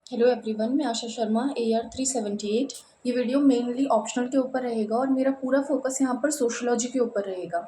Hello everyone, मैं आशा Sharma AR378। ये video mainly optional के ऊपर रहेगा और मेरा पूरा फोकस यहाँ पर सोशोलॉजी के ऊपर रहेगा।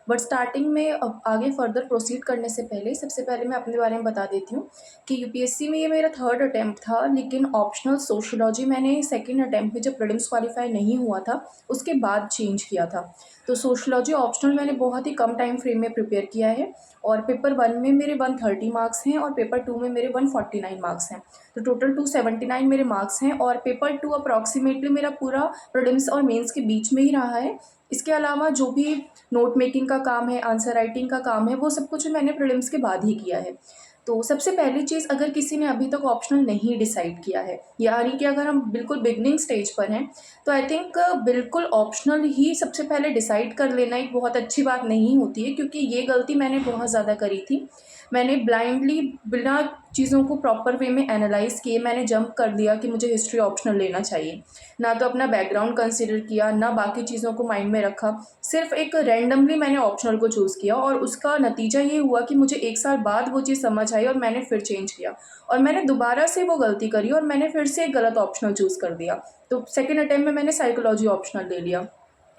बट स्टार्टिंग में आगे फर्दर प्रोसीड करने से पहले सबसे पहले मैं अपने बारे में बता देती हूँ कि यूपीएससी में ये मेरा थर्ड अटैम्प्ट था, लेकिन ऑप्शनल सोशोलॉजी मैंने सेकेंड अटैम्प्ट में जब प्रीलिम्स क्वालिफाई नहीं हुआ था उसके बाद चेंज किया था। तो सोशोलॉजी ऑप्शनल मैंने बहुत ही कम टाइम फ्रेम में प्रिपेयर किया है और पेपर 1 में मेरे 130 मार्क्स हैं और पेपर 2 में मेरे 149 मार्क्स हैं। तो टोटल 279 मेरे मार्क्स हैं और पेपर 2 अप्रॉक्सीमेटली मेरा पूरा प्रीलिम्स और मेंस के बीच में ही रहा है। इसके अलावा जो भी नोट मेकिंग का काम है, आंसर राइटिंग का काम है, वो सब कुछ मैंने प्रीलिम्स के बाद ही किया है। तो सबसे पहली चीज़, अगर किसी ने अभी तक ऑप्शनल नहीं डिसाइड किया है, यानी कि अगर हम बिल्कुल बिगनिंग स्टेज पर हैं, तो आई थिंक बिल्कुल ऑप्शनल ही सबसे पहले डिसाइड कर लेना एक बहुत अच्छी बात नहीं होती है, क्योंकि ये गलती मैंने बहुत ज़्यादा करी थी। मैंने ब्लाइंडली बिना चीज़ों को प्रॉपर वे में एनालाइज़ किए मैंने जंप कर दिया कि मुझे हिस्ट्री ऑप्शनल लेना चाहिए। ना तो अपना बैकग्राउंड कंसिडर किया, ना बाकी चीज़ों को माइंड में रखा, सिर्फ एक रैंडमली मैंने ऑप्शनल को चूज़ किया और उसका नतीजा ये हुआ कि मुझे 1 साल बाद वो चीज़ समझ आई और मैंने फिर चेंज किया और मैंने दोबारा से वो गलती करी और मैंने फिर से एक गलत ऑप्शनल चूज़ कर दिया। तो सेकेंड अटेम्प्ट में मैंने साइकोलॉजी ऑप्शनल ले लिया।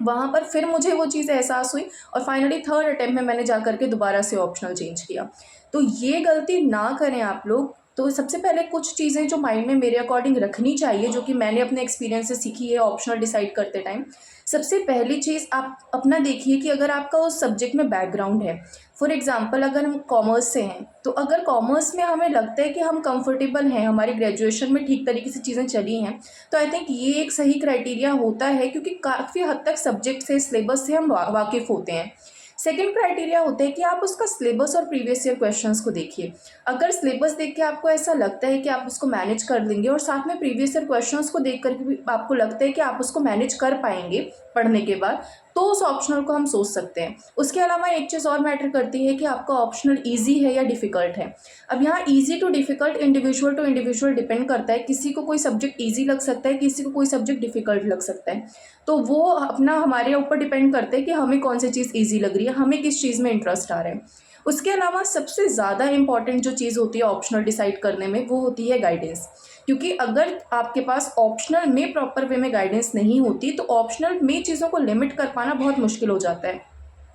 वहाँ पर फिर मुझे वो चीज़ एहसास हुई और फाइनली थर्ड अटेम्प्ट में मैंने जा कर के दोबारा से ऑप्शनल चेंज किया। तो ये गलती ना करें आप लोग। तो सबसे पहले कुछ चीज़ें जो माइंड में मेरे अकॉर्डिंग रखनी चाहिए, जो कि मैंने अपने एक्सपीरियंस से सीखी है ऑप्शनल डिसाइड करते टाइम। सबसे पहली चीज़ आप अपना देखिए कि अगर आपका उस सब्जेक्ट में बैकग्राउंड है। फॉर एग्जांपल, अगर हम कॉमर्स से हैं, तो अगर कॉमर्स में हमें लगता है कि हम कंफर्टेबल हैं, हमारी ग्रेजुएशन में ठीक तरीके से चीज़ें चली हैं, तो आई थिंक ये एक सही क्राइटेरिया होता है, क्योंकि काफ़ी हद तक सब्जेक्ट से, सिलेबस से हम वाकिफ़ होते हैं। सेकेंड क्राइटेरिया होता है कि आप उसका सिलेबस और प्रीवियस ईयर क्वेश्चंस को देखिए। अगर सिलेबस देख के आपको ऐसा लगता है कि आप उसको मैनेज कर लेंगे और साथ में प्रीवियस ईयर क्वेश्चंस को देख कर के भी आपको लगता है कि आप उसको मैनेज कर पाएंगे पढ़ने के बाद, तो उस ऑप्शनल को हम सोच सकते हैं। उसके अलावा एक चीज़ और मैटर करती है कि आपका ऑप्शनल ईजी है या डिफ़िकल्ट है। अब यहाँ easy to difficult individual to individual depend करता है। किसी को कोई सब्जेक्ट ईजी लग सकता है, किसी को कोई सब्जेक्ट डिफ़िकल्ट लग सकता है। तो वो अपना हमारे ऊपर डिपेंड करता है कि हमें कौन सी चीज़ ईजी लग रही है, हमें किस चीज़ में इंटरेस्ट आ रहा है। उसके अलावा सबसे ज़्यादा इंपॉर्टेंट जो चीज़ होती है ऑप्शनल डिसाइड करने में, वो होती है गाइडेंस। क्योंकि अगर आपके पास ऑप्शनल में प्रॉपर वे में गाइडेंस नहीं होती, तो ऑप्शनल में चीज़ों को लिमिट कर पाना बहुत मुश्किल हो जाता है।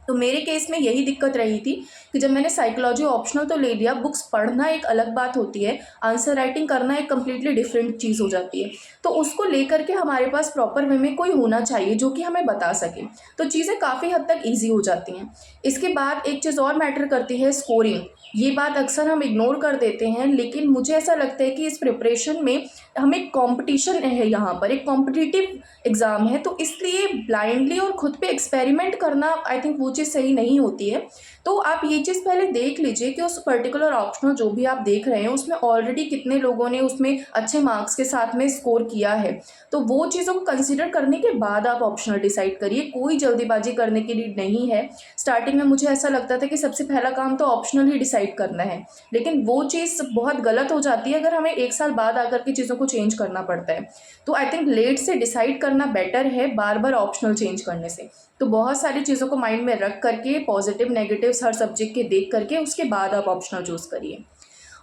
तो मेरे केस में यही दिक्कत रही थी कि जब मैंने साइकोलॉजी ऑप्शनल तो ले लिया, बुक्स पढ़ना एक अलग बात होती है, आंसर राइटिंग करना एक कम्प्लीटली डिफरेंट चीज़ हो जाती है। तो उसको लेकर के हमारे पास प्रॉपर वे में कोई होना चाहिए जो कि हमें बता सके, तो चीज़ें काफ़ी हद तक ईजी हो जाती हैं। इसके बाद एक चीज़ और मैटर करती है, स्कोरिंग। ये बात अक्सर हम इग्नोर कर देते हैं, लेकिन मुझे ऐसा लगता है कि इस प्रिपरेशन में हमें कंपटीशन है, यहाँ पर एक कॉम्पिटिटिव एग्ज़ाम है, तो इसलिए ब्लाइंडली और खुद पे एक्सपेरिमेंट करना आई थिंक वो चीज़ सही नहीं होती है। तो आप ये चीज़ पहले देख लीजिए कि उस पर्टिकुलर ऑप्शनल जो भी आप देख रहे हैं उसमें ऑलरेडी कितने लोगों ने उसमें अच्छे मार्क्स के साथ में स्कोर किया है। तो वो चीज़ों को कंसिडर करने के बाद आप ऑप्शनल डिसाइड करिए, कोई जल्दीबाजी करने की नीड नहीं है। स्टार्टिंग में मुझे ऐसा लगता था कि सबसे पहला काम तो ऑप्शनल ही डिसाइड करना है, लेकिन वो चीज़ बहुत गलत हो जाती है अगर हमें 1 साल बाद आकर के चीज़ों को चेंज करना पड़ता है। तो आई थिंक लेट से डिसाइड करना बेटर है बार बार ऑप्शनल चेंज करने से। तो बहुत सारी चीज़ों को माइंड में रख करके, पॉजिटिव नेगेटिव्स हर सब्जेक्ट के देख करके, उसके बाद आप ऑप्शनल चूज़ करिए।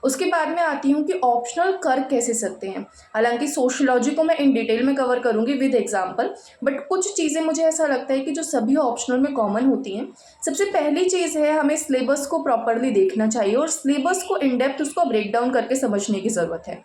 उसके बाद मैं आती हूँ कि ऑप्शनल कर कैसे सकते हैं। हालांकि सोशियोलॉजी को मैं इन डिटेल में कवर करूँगी विद एग्जांपल, बट कुछ चीज़ें मुझे ऐसा लगता है कि जो सभी ऑप्शनल में कॉमन होती हैं। सबसे पहली चीज़ है, हमें सिलेबस को प्रॉपरली देखना चाहिए और सिलेबस को इन डेप्थ उसको ब्रेक डाउन करके समझने की ज़रूरत है।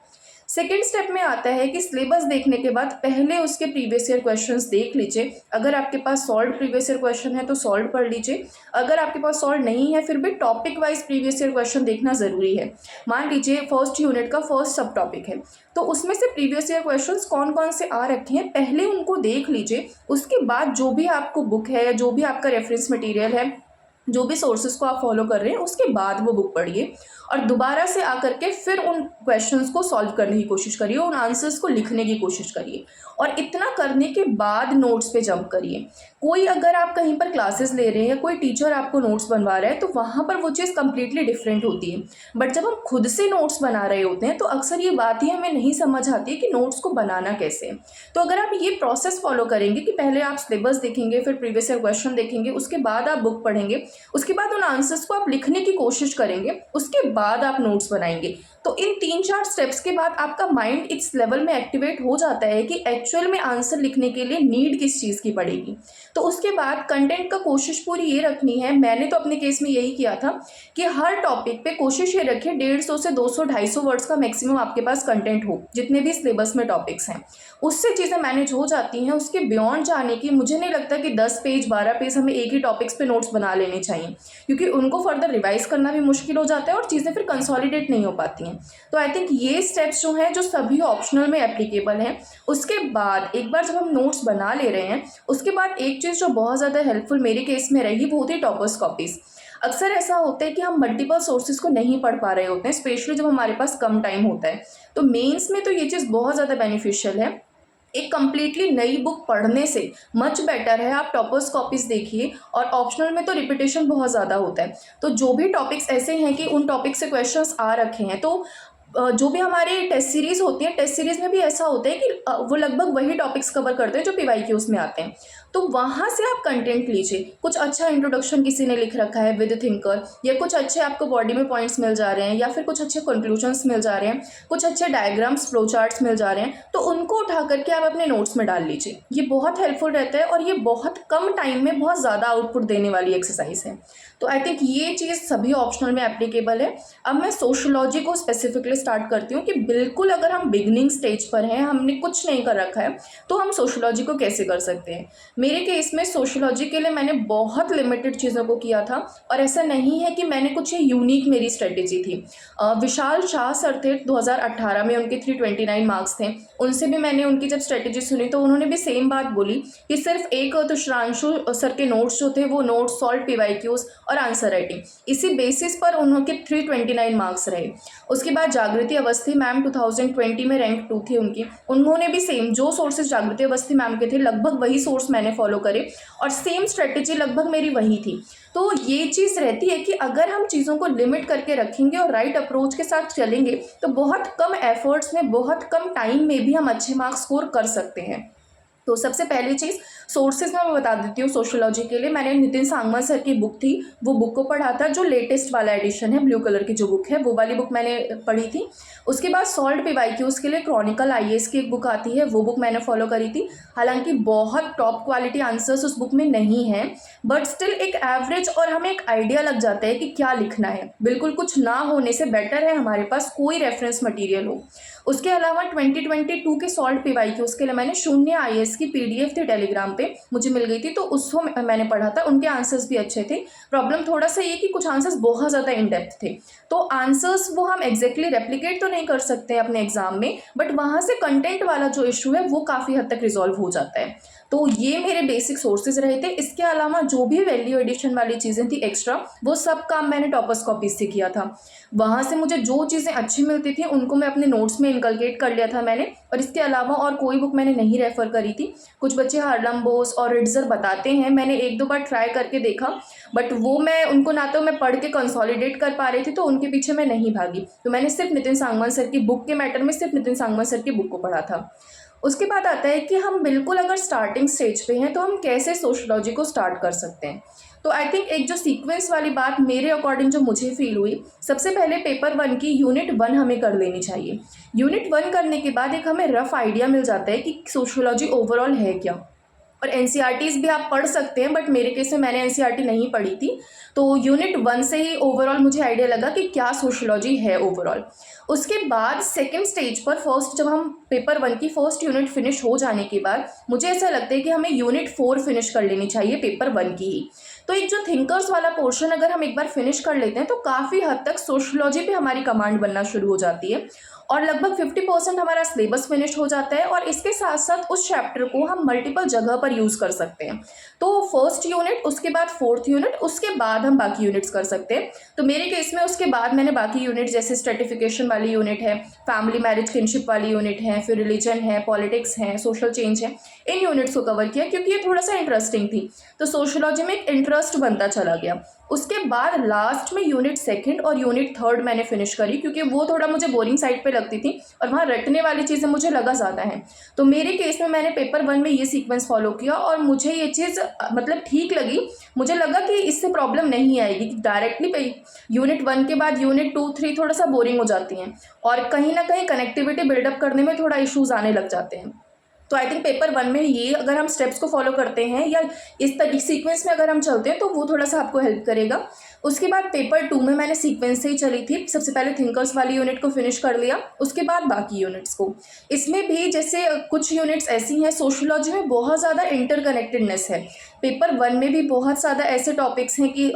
सेकेंड स्टेप में आता है कि सिलेबस देखने के बाद पहले उसके प्रीवियस ईयर क्वेश्चंस देख लीजिए। अगर आपके पास सॉल्व प्रीवियस ईयर क्वेश्चन है तो सॉल्व पढ़ लीजिए। अगर आपके पास सॉल्व नहीं है, फिर भी topic wise previous year question देखना ज़रूरी है। मान लीजिए फर्स्ट यूनिट का फर्स्ट सब टॉपिक है, तो उसमें से प्रीवियस ईयर क्वेश्चंस कौन कौन से आ रखे हैं पहले उनको देख लीजिए। उसके बाद जो भी आपको बुक है या जो भी आपका रेफरेंस मटेरियल है, जो भी सोर्सेज को आप फॉलो कर रहे हैं, उसके बाद वो बुक पढ़िए और दोबारा से आकर के फिर उन क्वेश्चंस को सॉल्व करने की कोशिश करिए, उन आंसर्स को लिखने की कोशिश करिए और इतना करने के बाद नोट्स पे जंप करिए। कोई अगर आप कहीं पर क्लासेस ले रहे हैं, कोई टीचर आपको नोट्स बनवा रहा है, तो वहाँ पर वो चीज़ कम्प्लीटली डिफरेंट होती है। बट जब हम खुद से नोट्स बना रहे होते हैं तो अक्सर ये बात ही हमें नहीं समझ आती है कि नोट्स को बनाना कैसे है। तो अगर आप ये प्रोसेस फॉलो करेंगे कि पहले आप सिलेबस देखेंगे, फिर प्रीवियस ईयर क्वेश्चन देखेंगे, उसके बाद आप बुक पढ़ेंगे, उसके बाद उन आंसर्स को आप लिखने की कोशिश करेंगे, उसके बाद आप नोट्स बनाएंगे, तो इन 3-4 स्टेप्स के बाद आपका माइंड इस लेवल में एक्टिवेट हो जाता है कि एक्चुअल में आंसर लिखने के लिए नीड किस चीज़ की पड़ेगी। तो उसके बाद कंटेंट का कोशिश पूरी ये रखनी है, मैंने तो अपने केस में यही किया था कि हर टॉपिक पे कोशिश ये रखें 150 से 200-250 वर्ड्स का मैक्सिमम आपके पास कंटेंट हो, जितने भी सिलेबस में टॉपिक्स हैं। उससे चीज़ें मैनेज हो जाती हैं। उसके बियॉन्ड जाने की मुझे नहीं लगता कि 10 पेज 12 पेज हमें एक ही टॉपिक्स पे नोट्स बना लेने चाहिए, क्योंकि उनको फर्दर रिवाइज करना भी मुश्किल हो जाता है और चीज़ें फिर कंसोलिडेट नहीं हो पाती हैं। तो आई थिंक ये स्टेप्स जो हैं जो सभी ऑप्शनल में एप्लीकेबल हैं। उसके बाद एक बार जब हम नोट्स बना ले रहे हैं, उसके बाद एक चीज़ जो बहुत ज़्यादा हेल्पफुल मेरे केस में रही वो थी टॉपर्स कॉपीज़। अक्सर ऐसा होता है कि हम मल्टीपल सोर्सेज को नहीं पढ़ पा रहे होते हैं, स्पेशली जब हमारे पास कम टाइम होता है। तो मेंस में तो ये चीज़ बहुत ज़्यादा बेनिफिशियल है। एक कम्प्लीटली नई बुक पढ़ने से मच बेटर है आप टॉपर्स कॉपीज़ देखिए। और ऑप्शनल में तो रिपीटेशन बहुत ज़्यादा होता है, तो जो भी टॉपिक्स ऐसे हैं कि उन टॉपिक से क्वेश्चंस आ रखे हैं, तो जो भी हमारे टेस्ट सीरीज़ होती है, टेस्ट सीरीज़ में भी ऐसा होता है कि वो लगभग वही टॉपिक्स कवर करते हैं जो पीवाईक्यूज़ में आते हैं। तो वहाँ से आप कंटेंट लीजिए। कुछ अच्छा इंट्रोडक्शन किसी ने लिख रखा है विद थिंकर, या कुछ अच्छे आपको बॉडी में पॉइंट्स मिल जा रहे हैं, या फिर कुछ अच्छे कंक्लूजन्स मिल जा रहे हैं, कुछ अच्छे डायग्राम्स, फ्लो चार्ट्स मिल जा रहे हैं, तो उनको उठा करके आप अपने नोट्स में डाल लीजिए। ये बहुत हेल्पफुल रहता है और ये बहुत कम टाइम में बहुत ज़्यादा आउटपुट देने वाली एक्सरसाइज है। तो आई थिंक ये चीज़ सभी ऑप्शनल में एप्लीकेबल है। अब मैं सोशियोलॉजी को स्पेसिफिकली स्टार्ट करती हूँ कि बिल्कुल अगर हम बिगनिंग स्टेज पर हैं, हमने कुछ नहीं कर रखा है, तो हम सोशियोलॉजी को कैसे कर सकते हैं। मेरे केस में सोशियोलॉजी के लिए मैंने बहुत लिमिटेड चीज़ों को किया था, और ऐसा नहीं है कि मैंने कुछ यूनिक मेरी स्ट्रेटेजी थी। विशाल शाह सर थे, 2018 में उनके 329 मार्क्स थे। उनसे भी मैंने उनकी जब स्ट्रेटेजी सुनी तो उन्होंने भी सेम बात बोली कि सिर्फ एक तुषारांशु सर के नोट्स जो थे वो नोट्स, सॉल्व, पीवाईक्यूज और आंसर राइटिंग, इसी बेसिस पर उनके 329 मार्क्स रहे। उसके बाद जागृति अवस्थी मैम 2020 में रैंक 2 थी उनकी, उन्होंने भी सेम जो सोर्सेज जागृति अवस्थी मैम के थे लगभग वही सोर्स मैंने फॉलो करे और सेम स्ट्रेटेजी लगभग मेरी वही थी। तो ये चीज़ रहती है कि अगर हम चीज़ों को लिमिट करके रखेंगे और राइट अप्रोच के साथ चलेंगे तो बहुत कम एफर्ट्स में, बहुत कम टाइम में भी हम अच्छे मार्क्स स्कोर कर सकते हैं। तो सबसे पहली चीज़ सोर्सेज में मैं बता देती हूँ। सोशियोलॉजी के लिए मैंने नितिन सांगवान सर की बुक थी, वो बुक को पढ़ा था, जो लेटेस्ट वाला एडिशन है, ब्लू कलर की जो बुक है, वो वाली बुक मैंने पढ़ी थी। उसके बाद सॉल्व पीवाईक्यूज के लिए क्रॉनिकल आईएएस की एक बुक आती है, वो बुक मैंने फॉलो करी थी। हालांकि बहुत टॉप क्वालिटी आंसर्स उस बुक में नहीं है, बट स्टिल एक एवरेज और हमें एक आइडिया लग जाता है कि क्या लिखना है। बिल्कुल कुछ ना होने से बेटर है हमारे पास कोई रेफरेंस मटीरियल हो। उसके अलावा 2022 के सॉल्व पीवाईक्यूज के लिए मैंने शून्य आईएएस की पीडीएफ थी, टेलीग्राम पे मुझे मिल गई थी, तो उसको मैंने पढ़ा था। उनके आंसर्स भी अच्छे थे। प्रॉब्लम थोड़ा सा ये कि कुछ आंसर्स बहुत ज़्यादा इन डेप्थ थे, तो आंसर्स वो हम एग्जैक्टली रेप्लिकेट तो नहीं कर सकते अपने एग्जाम में, बट वहाँ से कंटेंट वाला जो इशू है वो काफ़ी हद तक रिजॉल्व हो जाता है। तो ये मेरे बेसिक सोर्सेज रहे थे। इसके अलावा जो भी वैल्यू एडिशन वाली चीज़ें थी एक्स्ट्रा, वो सब काम मैंने टॉपर्स कॉपीज से किया था। वहाँ से मुझे जो चीज़ें अच्छी मिलती थी उनको मैं अपने नोट्स में इनकलकेट कर लिया था मैंने, और इसके अलावा और कोई बुक मैंने नहीं रेफ़र करी थी। कुछ बच्चे हार्लम बोस और रिट्जर बताते हैं, मैंने 1-2 बार ट्राई करके देखा, बट वो मैं उनको ना तो मैं पढ़ के कंसोलिडेट कर पा रही थी, तो उनके पीछे मैं नहीं भागी। तो मैंने सिर्फ नितिन सांगवान सर की बुक के मैटर में सिर्फ नितिन सांगवान सर की बुक को पढ़ा था। उसके बाद आता है कि हम बिल्कुल अगर स्टार्टिंग स्टेज पे हैं तो हम कैसे सोशियोलॉजी को स्टार्ट कर सकते हैं। तो आई थिंक एक जो सीक्वेंस वाली बात मेरे अकॉर्डिंग जो मुझे फील हुई, सबसे पहले पेपर 1 की यूनिट 1 हमें कर लेनी चाहिए। यूनिट 1 करने के बाद एक हमें रफ आइडिया मिल जाता है कि सोशियोलॉजी ओवरऑल है क्या। और एनसीईआरटीज़ भी आप पढ़ सकते हैं, बट मेरे केस में मैंने एनसीईआरटी नहीं पढ़ी थी, तो यूनिट 1 से ही ओवरऑल मुझे आइडिया लगा कि क्या सोशियोलॉजी है ओवरऑल। उसके बाद सेकंड स्टेज पर जब हम पेपर 1 की फर्स्ट यूनिट फिनिश हो जाने के बाद मुझे ऐसा लगता है कि हमें यूनिट 4 फिनिश कर लेनी चाहिए पेपर 1 की ही। तो एक जो थिंकर्स वाला पोर्शन अगर हम एक बार फिनिश कर लेते हैं तो काफ़ी हद तक सोशियोलॉजी पे हमारी कमांड बनना शुरू हो जाती है, और लगभग 50% हमारा सिलेबस फिनिश हो जाता है, और इसके साथ साथ उस चैप्टर को हम मल्टीपल जगह पर यूज़ कर सकते हैं। तो फर्स्ट यूनिट, उसके बाद फोर्थ यूनिट, उसके बाद हम बाकी यूनिट्स कर सकते हैं। तो मेरे केस में उसके बाद मैंने बाकी यूनिट जैसे स्ट्रेटिफिकेशन वाली यूनिट है, फैमिली मैरिज किनशिप वाली यूनिट है, फिर रिलीजन है, पॉलिटिक्स है, सोशल चेंज है, इन यूनिट्स को कवर किया क्योंकि ये थोड़ा सा इंटरेस्टिंग थी। तो सोशियोलॉजी में एक इंटरेस्ट बनता चला गया। उसके बाद लास्ट में यूनिट सेकंड और यूनिट थर्ड मैंने फिनिश करी, क्योंकि वो थोड़ा मुझे बोरिंग साइड पे लगती थी और वहाँ रटने वाली चीज़ें मुझे लगा ज़्यादा है। तो मेरे केस में मैंने पेपर 1 में ये सीक्वेंस फॉलो किया और मुझे ये चीज़ मतलब ठीक लगी। मुझे लगा कि इससे प्रॉब्लम नहीं आएगी, डायरेक्टली यूनिट 1 के बाद यूनिट 2, 3 थोड़ा सा बोरिंग हो जाती हैं और कहीं ना कहीं कनेक्टिविटी बिल्डअप करने में थोड़ा इश्यूज आने लग जाते हैं। तो आई थिंक पेपर 1 में ये अगर हम स्टेप्स को फॉलो करते हैं या इस तरीके सीक्वेंस में अगर हम चलते हैं तो वो थोड़ा सा आपको हेल्प करेगा। उसके बाद पेपर 2 में मैंने सीक्वेंस से ही चली थी। सबसे पहले थिंकर्स वाली यूनिट को फिनिश कर लिया, उसके बाद बाकी यूनिट्स को। इसमें भी जैसे कुछ यूनिट्स ऐसी हैं, सोशियोलॉजी में बहुत ज़्यादा इंटरकनेक्टेडनेस है। पेपर 1 में भी बहुत ज़्यादा ऐसे टॉपिक्स हैं कि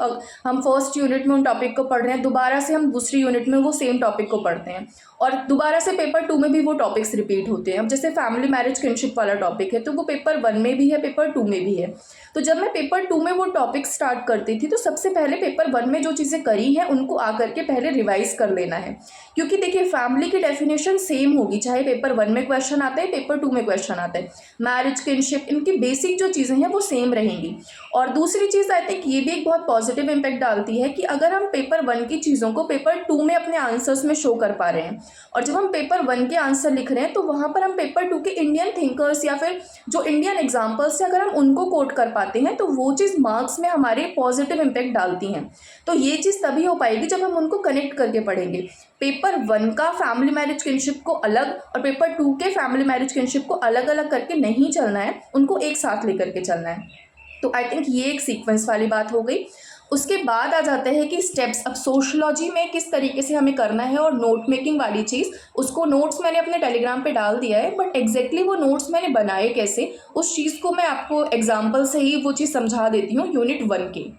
हम फर्स्ट यूनिट में उन टॉपिक को पढ़ रहे हैं, दोबारा से हम दूसरी यूनिट में वो सेम टॉपिक को पढ़ते हैं और दोबारा से पेपर 2 में भी वो टॉपिक्स रिपीट होते हैं। अब जैसे फैमिली मैरिज किनशिप वाला टॉपिक है तो वो पेपर 1 में भी है, पेपर 2 में भी है। तो जब मैं पेपर 2 में वो टॉपिक स्टार्ट करती थी तो सबसे पहले पेपर 1 में जो चीज़ें करी हैं उनको आकर के पहले रिवाइज कर लेना है, क्योंकि देखिए फैमिली की डेफिनेशन सेम होगी, चाहे पेपर 1 में क्वेश्चन आते हैं, पेपर 2 में क्वेश्चन आते हैं। मैरिज किनशिप, इनकी बेसिक जो चीज़ें हैं वो सेम रहेंगी। और दूसरी चीज़ आई थिंक ये भी एक बहुत पॉजिटिव इम्पैक्ट डालती है कि अगर हम पेपर 1 की चीज़ों को पेपर 2 में अपने आंसर्स में शो कर पा रहे हैं और जब हम पेपर 1 के आंसर लिख रहे हैं तो वहाँ पर हम पेपर 2 के इंडियन थिंकर्स या फिर जो इंडियन एग्जाम्पल्स से अगर हम उनको कोट कर पाते हैं तो वो चीज़ मार्क्स में हमारे पॉजिटिव इम्पैक्ट डालती हैं। तो ये चीज़ तभी हो पाएगी जब हम उनको कनेक्ट करके पढ़ेंगे। पेपर 1 का फैमिली मैरिज किनशिप को अलग और पेपर 2 के फैमिली मैरिज किनशिप को अलग अलग करके नहीं चलना है, उनको एक साथ लेकर के चलना है। तो आई थिंक ये एक सीक्वेंस वाली बात हो गई। उसके बाद आ जाता है कि स्टेप्स, अब सोशलॉजी में किस तरीके से हमें करना है और नोट मेकिंग वाली चीज़, उसको नोट्स मैंने अपने टेलीग्राम पे डाल दिया है, बट एग्जैक्टली वो नोट्स मैंने बनाए कैसे उस चीज़ को मैं आपको एग्जाम्पल से ही वो चीज़ समझा देती हूँ यूनिट 1 के।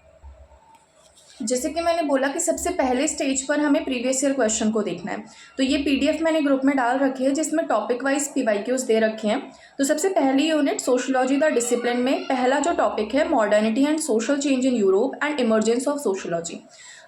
जैसे कि मैंने बोला कि सबसे पहले स्टेज पर हमें प्रीवियस ईयर क्वेश्चन को देखना है। तो ये पीडीएफ मैंने ग्रुप में डाल रखी है जिसमें टॉपिक वाइज पीवाईक्यूज दे रखे हैं। तो सबसे पहली यूनिट सोशियोलॉजी द डिसिप्लिन में पहला जो टॉपिक है modernity and social change in Europe and emergence of sociology.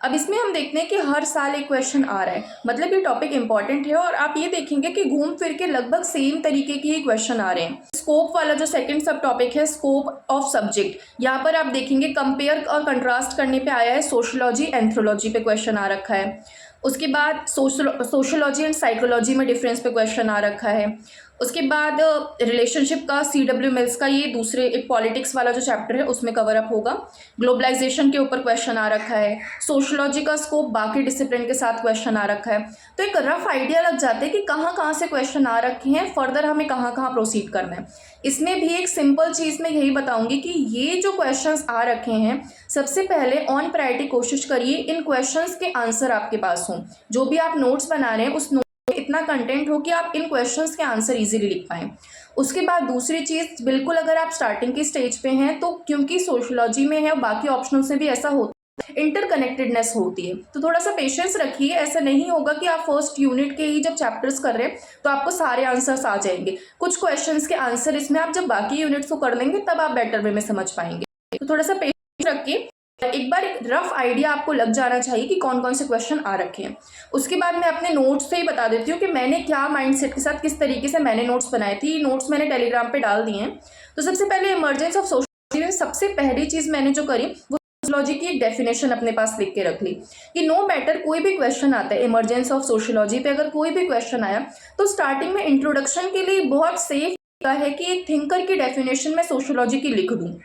अब इसमें हम देखते हैं कि हर साल एक क्वेश्चन आ रहा है, मतलब ये टॉपिक इंपॉर्टेंट है और आप ये देखेंगे कि घूम फिर के लगभग सेम तरीके के ही क्वेश्चन आ रहे हैं। स्कोप वाला जो सेकंड सब टॉपिक है स्कोप ऑफ सब्जेक्ट, यहाँ पर आप देखेंगे कंपेयर और कंट्रास्ट करने पे आया है, सोशियोलॉजी एंथ्रोलॉजी पे क्वेश्चन आ रखा है। उसके बाद सोशियोलॉजी एंड साइकोलॉजी में डिफरेंस पे क्वेश्चन आ रखा है। उसके बाद रिलेशनशिप का CW मिल्स का ये दूसरे एक पॉलिटिक्स वाला जो चैप्टर है उसमें कवर अप होगा। ग्लोबलाइजेशन के ऊपर क्वेश्चन आ रखा है। सोशियोलॉजी का स्कोप बाकी डिसिप्लिन के साथ क्वेश्चन आ रखा है। तो एक रफ आइडिया लग जाता है कि कहाँ कहाँ से क्वेश्चन आ रखे हैं, फर्दर हमें कहाँ कहाँ प्रोसीड करना है। इसमें भी एक सिंपल चीज़ मैं यही बताऊंगी कि ये जो क्वेश्चंस आ रखे हैं सबसे पहले ऑन प्रायोरिटी कोशिश करिए इन क्वेश्चंस के आंसर आपके पास हों। जो भी आप नोट्स बना रहे हैं उस इतना कंटेंट हो कि आप इन क्वेश्चंस के आंसर इजीली लिख पाएँ। उसके बाद दूसरी चीज़, बिल्कुल अगर आप स्टार्टिंग की स्टेज पे हैं तो क्योंकि सोशियोलॉजी में है और बाकी ऑप्शनल से भी ऐसा होता है, इंटरकनेक्टेडनेस होती है, तो थोड़ा सा पेशेंस रखिए। ऐसा नहीं होगा कि आप फर्स्ट यूनिट के ही जब चैप्टर्स कर रहे हैं तो आपको सारे आंसर्स आ जाएंगे। कुछ क्वेश्चंस के आंसर इसमें आप जब बाकी यूनिट्स को कर लेंगे तब आप बेटर वे में समझ पाएंगे। तो थोड़ा सा पेशेंस रखिए, एक बार एक रफ आइडिया आपको लग जाना चाहिए कि कौन कौन से क्वेश्चन आ रखे हैं। उसके बाद मैं अपने नोट्स से ही बता देती हूँ कि मैंने क्या माइंडसेट के साथ किस तरीके से मैंने नोट्स बनाए थे। नोट्स मैंने टेलीग्राम पे डाल दिए हैं। तो सबसे पहले इमरजेंस ऑफ सोशियोलॉजी में सबसे पहली चीज़ मैंने जो करी वो सोशियोलॉजी की एक डेफिनेशन अपने पास लिख के रख ली कि नो मैटर कोई भी क्वेश्चन आता है इमरजेंस ऑफ सोशियोलॉजी पे, अगर कोई भी क्वेश्चन आया तो स्टार्टिंग में इंट्रोडक्शन के लिए बहुत सेफ है कि एक थिंकर की डेफिनेशन में सोशियोलॉजी की लिख दूँ।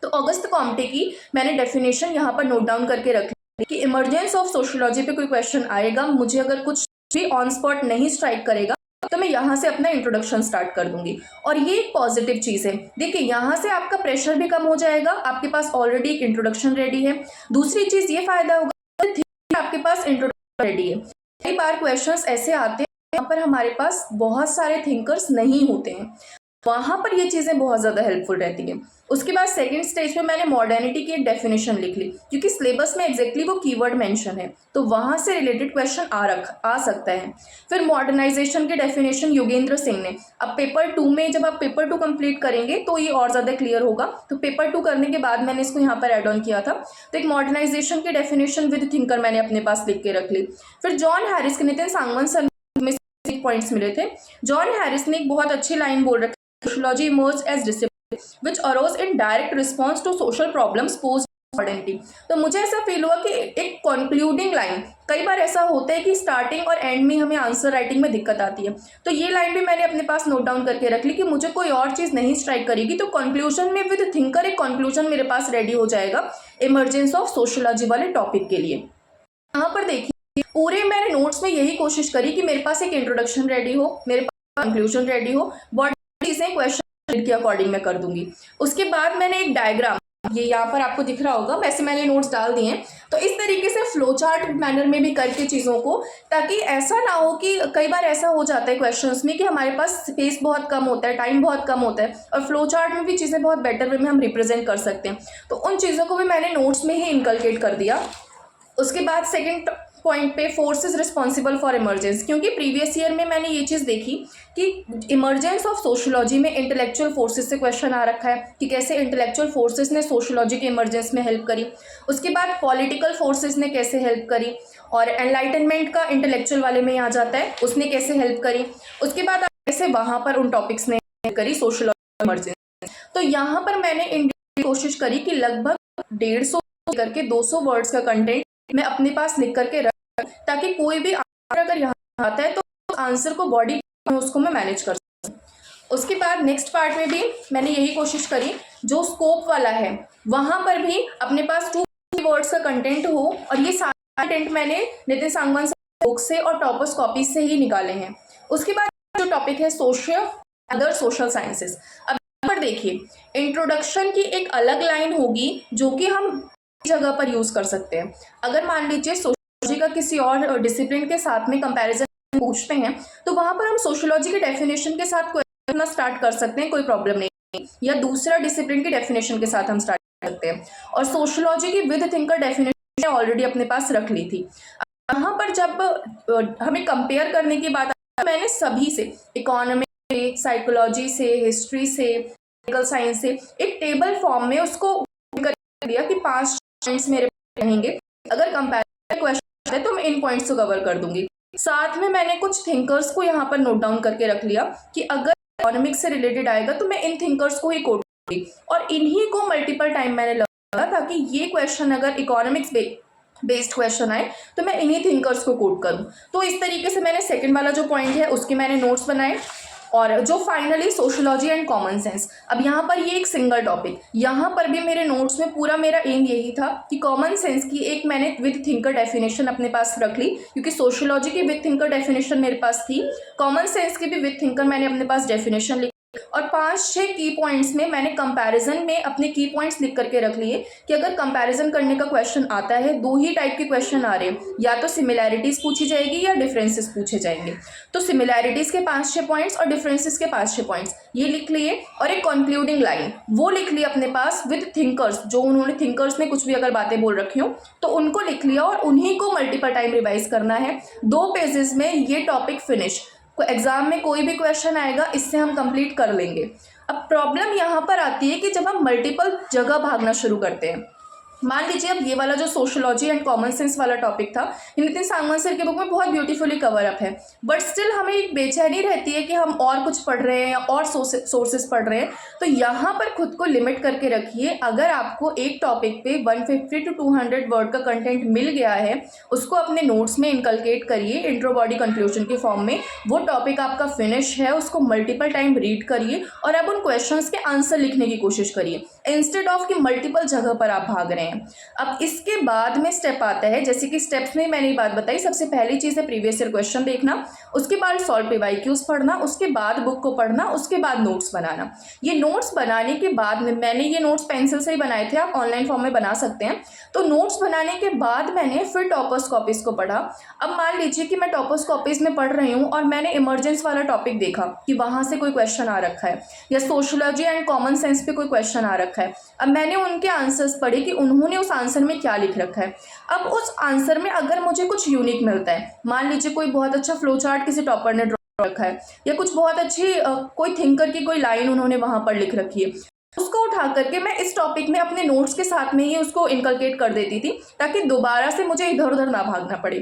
तो ऑगस्ट कॉम्टे की मैंने डेफिनेशन यहाँ पर नोट डाउन करके रखी कि इमरजेंस ऑफ सोशियोलॉजी पे कोई क्वेश्चन आएगा, मुझे अगर कुछ भी ऑन स्पॉट नहीं स्ट्राइक करेगा तो मैं यहाँ से अपना इंट्रोडक्शन स्टार्ट कर दूंगी। और ये एक पॉजिटिव चीज़ है। देखिए यहाँ से आपका प्रेशर भी कम हो जाएगा, आपके पास ऑलरेडी एक इंट्रोडक्शन रेडी है। दूसरी चीज़ ये फायदा होगा आपके पास इंट्रोडक्शन रेडी है। कई बार क्वेश्चंस ऐसे आते हैं यहाँ पर हमारे पास बहुत सारे थिंकर्स नहीं होते हैं, वहाँ पर ये चीज़ें बहुत ज़्यादा हेल्पफुल रहती हैं। उसके बाद सेकंड स्टेज पे मैंने मॉडर्निटी की एक डेफिनेशन लिख ली, क्योंकि सिलेबस में एग्जैक्टली वो कीवर्ड मेंशन है तो वहाँ से रिलेटेड क्वेश्चन आ सकता है। फिर मॉडर्नाइजेशन की डेफिनेशन योगेंद्र सिंह ने, अब पेपर 2 में जब आप पेपर 2 कंप्लीट करेंगे तो ये और ज़्यादा क्लियर होगा। तो पेपर 2 करने के बाद मैंने इसको यहाँ पर एड ऑन किया था। तो एक मॉडर्नाइजेशन की डेफिनेशन विद थिंकर मैंने अपने पास लिख के रख ली। फिर जॉन हैरिस के नितिन सांगवान सर में पॉइंट्स मिले थे। जॉन हैरिस ने एक बहुत अच्छी लाइन बोल रखी, sociology emerged as discipline which arose in direct response to social problems posed modernity. तो मुझे ऐसा फील हुआ कि एक कंक्लूडिंग लाइन, कई बार ऐसा होता है कि स्टार्टिंग और एंड में हमें आंसर राइटिंग में दिक्कत आती है, तो ये लाइन भी मैंने अपने पास नोट डाउन करके रख ली कि मुझे कोई और चीज़ नहीं स्ट्राइक करेगी तो कंक्लूजन में विद थिंकर एक कंक्लूजन मेरे पास रेडी हो जाएगा इमरजेंस ऑफ सोशियोलॉजी वाले टॉपिक के लिए। यहाँ पर देखिए पूरे मैंने नोट्स में यही कोशिश करी कि मेरे पास एक इंट्रोडक्शन रेडी हो, मेरे पास कंक्लूजन रेडी हो, बॉडी चीज़ें क्वेश्चन के अकॉर्डिंग मैं कर दूंगी। उसके बाद मैंने एक डायग्राम, ये यहाँ पर आपको दिख रहा होगा, वैसे मैंने नोट्स डाल दिए हैं, तो इस तरीके से फ्लो चार्ट मैनर में भी करके चीज़ों को, ताकि ऐसा ना हो कि कई बार ऐसा हो जाता है क्वेश्चंस में कि हमारे पास स्पेस बहुत कम होता है, टाइम बहुत कम होता है, और फ्लो चार्ट में भी चीज़ें बहुत बेटर वे में हम रिप्रेजेंट कर सकते हैं। तो उन चीज़ों को भी मैंने नोट्स में ही इनकलकेट कर दिया। उसके बाद सेकेंड पॉइंट पे फोर्सेस रिस्पॉन्सिबल फॉर इमरजेंस, क्योंकि प्रीवियस ईयर में मैंने ये चीज़ देखी कि इमरजेंस ऑफ सोशियोलॉजी में इंटेलेक्चुअल फोर्सेस से क्वेश्चन आ रखा है कि कैसे इंटेलेक्चुअल फोर्सेस ने सोशियोलॉजी के इमरजेंस में हेल्प करी। उसके बाद पॉलिटिकल फोर्सेस ने कैसे हेल्प करी, और एनलाइटनमेंट का इंटेलेक्चुअल वाले में आ जाता है, उसने कैसे हेल्प करी। उसके बाद कैसे वहाँ पर उन टॉपिक्स ने करी सोशियोलॉजी इमरजेंस। तो यहाँ पर मैंने इन कोशिश करी कि लगभग 150 करके 200 वर्ड्स का कंटेंट मैं अपने पास लिख करके रख, ताकि कोई भी आंसर अगर यहाँ आता है तो आंसर को बॉडी में उसको मैं मैनेज कर सकूँ। उसके बाद नेक्स्ट पार्ट में भी मैंने यही कोशिश करी, जो स्कोप वाला है वहाँ पर भी अपने पास 2 वर्ड्स का कंटेंट हो, और ये सारा कंटेंट मैंने नितिन सांगवान से बुक से और टॉपर्स कॉपीज से ही निकाले हैं। उसके बाद जो टॉपिक है सोशल अदर सोशल साइंसेस, अब यहाँ पर देखिए इंट्रोडक्शन की एक अलग लाइन होगी जो कि हम जगह पर यूज कर सकते हैं। अगर मान लीजिए सोशियोलॉजी का किसी और डिसिप्लिन के साथ में कंपैरिजन पूछते हैं, तो वहां पर हम सोशियोलॉजी के डेफिनेशन के साथ क्वेश्चन स्टार्ट कर सकते हैं, कोई प्रॉब्लम नहीं, या दूसरा डिसिप्लिन की डेफिनेशन के साथ हम स्टार्ट कर सकते हैं। और सोशियोलॉजी की विद थिंकर डेफिनेशन ऑलरेडी अपने पास रख ली थी। यहाँ पर जब हमें कंपेयर करने की बात आई, मैंने सभी से, इकोनॉमिक्स से, साइकोलॉजी से, हिस्ट्री से, पॉलिटिकल साइंस से, एक टेबल फॉर्म में उसको कर दिया कि 5 पॉइंट्स मेरे रहेंगे, अगर कंपैरिजन क्वेश्चन है तो मैं इन पॉइंट्स को कवर कर दूंगी। साथ में मैंने कुछ थिंकर्स को यहाँ पर नोट डाउन करके रख लिया कि अगर इकोनॉमिक्स से रिलेटेड आएगा तो मैं इन थिंकर्स को ही कोट करूंगी, और इन्हीं को मल्टीपल टाइम मैंने लगा ताकि ये क्वेश्चन अगर इकोनॉमिक्स बेस्ड क्वेश्चन आए तो मैं इन्हीं थिंकर्स को कोट करूं। तो इस तरीके से मैंने सेकंड वाला जो पॉइंट है उसके मैंने नोट्स बनाए। और जो finally sociology and common sense, अब यहाँ पर ये एक सिंगल टॉपिक, यहाँ पर भी मेरे नोट्स में पूरा मेरा एम यही था कि कॉमन सेंस की एक मैंने विद थिंकर डेफिनेशन अपने पास रख ली, क्योंकि सोशियोलॉजी की विद थिंकर डेफिनेशन मेरे पास थी, कॉमन सेंस की भी विद थिंकर मैंने अपने पास डेफिनेशन लिखी, और 5-6 की पॉइंट्स में मैंने कंपैरिजन में अपने की पॉइंट्स लिख करके रख लिए कि अगर कंपैरिजन करने का क्वेश्चन आता है, 2 ही टाइप के क्वेश्चन आ रहे हैं, या तो सिमिलैरिटीज पूछी जाएगी या डिफरेंसेस पूछे जाएंगे। तो सिमिलैरिटीज के 5-6 पॉइंट्स और डिफरेंसेस के 5-6 पॉइंट्स ये लिख लिए, और एक कंक्लूडिंग लाइन वो लिख ली अपने पास विद थिंकर्स, जो उन्होंने थिंकर्स ने कुछ भी अगर बातें बोल रखी हो तो उनको लिख लिया, और उन्हीं को मल्टीपल टाइम रिवाइज करना है। 2 पेजेस में ये टॉपिक फिनिश, एग्जाम में कोई भी क्वेश्चन आएगा इससे हम कंप्लीट कर लेंगे। अब प्रॉब्लम यहाँ पर आती है कि जब हम मल्टीपल जगह भागना शुरू करते हैं, मान लीजिए अब ये वाला जो सोशियोलॉजी एंड कॉमन सेंस वाला टॉपिक था, नितिन सांगवान सर के बुक में बहुत ब्यूटीफुली कवर अप है, बट स्टिल हमें एक बेचैनी रहती है कि हम और कुछ पढ़ रहे हैं या और सोर्सेस पढ़ रहे हैं। तो यहाँ पर खुद को लिमिट करके रखिए, अगर आपको एक टॉपिक पे 150 to 200 वर्ड का कंटेंट मिल गया है, उसको अपने नोट्स में इनकलकेट करिए इंट्रो बॉडी कंक्लूजन के फॉर्म में। वो टॉपिक आपका फिनिश है, उसको मल्टीपल टाइम रीड करिए, और अब उन क्वेश्चंस के आंसर लिखने की कोशिश करिए, इंस्टेड ऑफ कि मल्टीपल जगह पर आप भाग रहे हैं। अब इसके बाद में स्टेप आता है, जैसे कि स्टेप्स में मैंने बात बताई, सबसे पहली चीज़ है प्रीवियस ईयर क्वेश्चन देखना, उसके बाद सॉल्व PYQs पढ़ना, उसके बाद बुक को पढ़ना, उसके बाद नोट्स बनाना। ये नोट्स बनाने के बाद में, मैंने ये नोट्स पेंसिल से ही बनाए थे, आप ऑनलाइन फॉर्म में बना सकते हैं। तो नोट्स बनाने के बाद मैंने फिर टॉपर्स कॉपीज को पढ़ा। अब मान लीजिए कि मैं टॉपर्स कॉपीज में पढ़ रही हूँ और मैंने इमरजेंस वाला टॉपिक देखा कि वहाँ से कोई क्वेश्चन आ रखा है, या सोशियोलॉजी एंड कॉमन सेंस पे कोई क्वेश्चन आ रखा है। अब मैंने उनके आंसर्स पढ़े कि उन्होंने उस आंसर में क्या लिख रखा है। अब उस आंसर में अगर मुझे कुछ यूनिक मिलता है, मान लीजिए कोई बहुत अच्छा फ्लो चार्ट किसी टॉपर ने ड्रॉ रखा है, या कुछ बहुत अच्छी कोई थिंकर की कोई लाइन उन्होंने वहां पर लिख रखी है, उसको उठा करके मैं इस टॉपिक में अपने नोट्स के साथ में ही उसको इनकलकेट कर देती थी, ताकि दोबारा से मुझे इधर उधर ना भागना पड़े।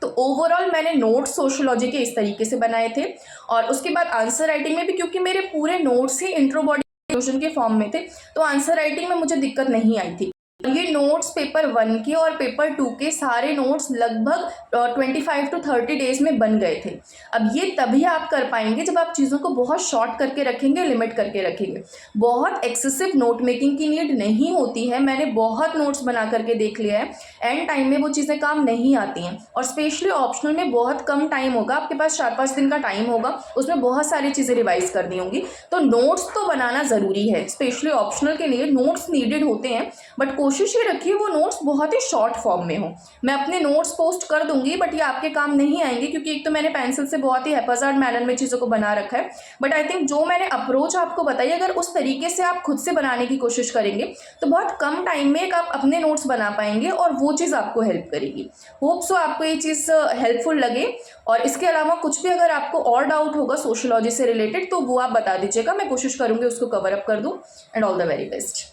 तो ओवरऑल मैंने नोट्स सोशियोलॉजी के इस तरीके से बनाए थे। और उसके बाद आंसर राइटिंग में भी, क्योंकि मेरे पूरे नोट्स ही इंट्रो बॉडी के फॉर्म में थे, तो आंसर राइटिंग में मुझे दिक्कत नहीं आई थी। ये नोट्स पेपर 1 के और पेपर 2 के सारे नोट्स लगभग 25 to 30 डेज में बन गए थे। अब ये तभी आप कर पाएंगे जब आप चीज़ों को बहुत शॉर्ट करके रखेंगे, लिमिट करके रखेंगे। बहुत एक्सेसिव नोट मेकिंग की नीड नहीं होती है। मैंने बहुत नोट्स बना करके देख लिया है, एंड टाइम में वो चीज़ें काम नहीं आती हैं। और स्पेशली ऑप्शनल में बहुत कम टाइम होगा, आपके पास 4-5 दिन का टाइम होगा, उसमें बहुत सारी चीज़ें रिवाइज करनी होंगी। तो नोट्स तो बनाना ज़रूरी है, स्पेशली ऑप्शनल के लिए नोट्स नीडेड होते हैं, बट कोशिश ये रखिए वो नोट्स बहुत ही शॉर्ट फॉर्म में हो। मैं अपने नोट्स पोस्ट कर दूंगी, बट ये आपके काम नहीं आएंगे, क्योंकि एक तो मैंने पेंसिल से बहुत ही हैप्पीजार्ड मैनर में चीज़ों को बना रखा है। बट आई थिंक जो मैंने अप्रोच आपको बताई, अगर उस तरीके से आप खुद से बनाने की कोशिश करेंगे तो बहुत कम टाइम में एक आप अपने नोट्स बना पाएंगे, और वो चीज़ आपको हेल्प करेगी। होप सो आपको ये चीज़ हेल्पफुल लगे। और इसके अलावा कुछ भी अगर आपको और डाउट होगा सोशियोलॉजी से रिलेटेड, तो वो आप बता दीजिएगा, मैं कोशिश करूँगी उसको कवर अप कर दूँ। And all the very best.